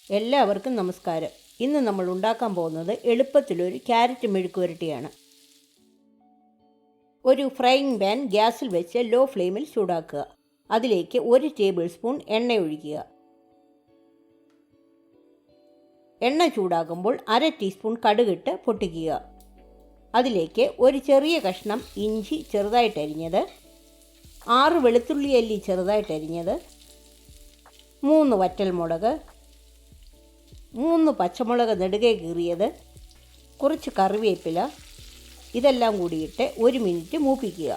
എല്ലാവർക്കും നമസ്കാരം. ഇന്ന് നമ്മൾ ഉണ്ടാക്കാൻ പോകുന്നത് എളുപ്പത്തിലൊരു ക്യാരറ്റ് മെഴുക്കുവരട്ടിയാണ്. ഒരു ഫ്രൈയിങ് പാൻ ഗ്യാസിൽ വെച്ച് ലോ ഫ്ലെയിമിൽ ചൂടാക്കുക. അതിലേക്ക് 1 ടേബിൾ സ്പൂൺ എണ്ണ ഒഴിക്കുക. എണ്ണ ചൂടാകുമ്പോൾ 1/2 ടീസ്പൂൺ കടുകിട്ട് പൊട്ടിക്കുക. അതിലേക്ക് ഒരു ചെറിയ കഷ്ണം ഇഞ്ചി ചെറുതായിട്ടരിഞ്ഞത്, 6 വെളുത്തുള്ളി അല്ലി ചെറുതായിട്ടരിഞ്ഞത്, 3 വറ്റൽമുളക്, 3 പച്ചമുളക് നെടുകെ കീറിയത്, കുറച്ച് കറിവേപ്പില, ഇതെല്ലാം കൂടിയിട്ട് 1 മിനിറ്റ് മൂപ്പിക്കുക.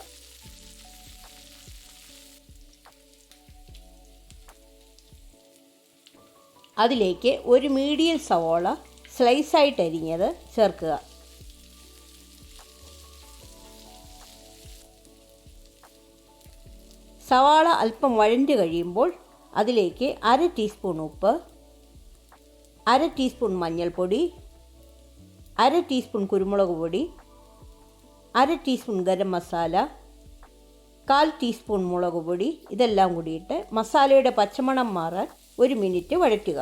അതിലേക്ക് ഒരു മീഡിയം സവോള സ്ലൈസായിട്ട് അരിഞ്ഞത് ചേർക്കുക. സവാള അല്പം വഴണ്ട് കഴിയുമ്പോൾ അതിലേക്ക് 1/2 ടീസ്പൂൺ ഉപ്പ്, 1/2 ടീസ്പൂൺ മഞ്ഞൾപ്പൊടി, 1/2 ടീസ്പൂൺ കുരുമുളക് പൊടി, 1/2 ടീസ്പൂൺ ഗരം മസാല, 1/4 ടീസ്പൂൺ മുളക് പൊടി, ഇതെല്ലാം കൂടിയിട്ട് മസാലയുടെ പച്ചമണം മാറാൻ 1 മിനിറ്റ് വഴറ്റുക.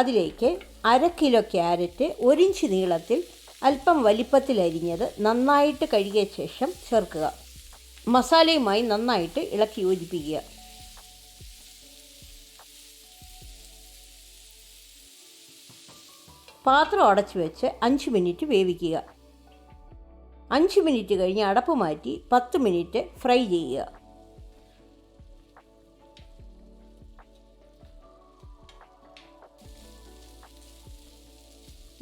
അതിലേക്ക് 1/2 കിലോ ക്യാരറ്റ് 1 ഇഞ്ച് നീളത്തിൽ അല്പം വലിപ്പത്തിൽ അരിഞ്ഞത് നന്നായിട്ട് കഴുകിയ ശേഷം ചേർക്കുക. മസാലയുമായി നന്നായിട്ട് ഇളക്കി യോജിപ്പിക്കുക. പാത്രം അടച്ചു വെച്ച് 5 മിനിറ്റ് വേവിക്കുക. 5 മിനിറ്റ് കഴിഞ്ഞ് അടപ്പ് മാറ്റി 10 മിനിറ്റ് ഫ്രൈ ചെയ്യുക.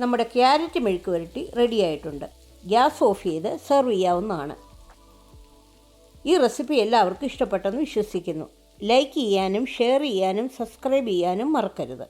നമ്മുടെ ക്യാരറ്റ് മെഴുക്കുവരട്ടി റെഡിയായിട്ടുണ്ട്. ഗ്യാസ് ഓഫ് ചെയ്ത് സെർവ് ചെയ്യാവുന്നതാണ്. ഈ റെസിപ്പി എല്ലാവർക്കും ഇഷ്ടപ്പെട്ടെന്ന് വിശ്വസിക്കുന്നു. ലൈക്ക് ചെയ്യാനും ഷെയർ ചെയ്യാനും സബ്സ്ക്രൈബ് ചെയ്യാനും മറക്കരുത്.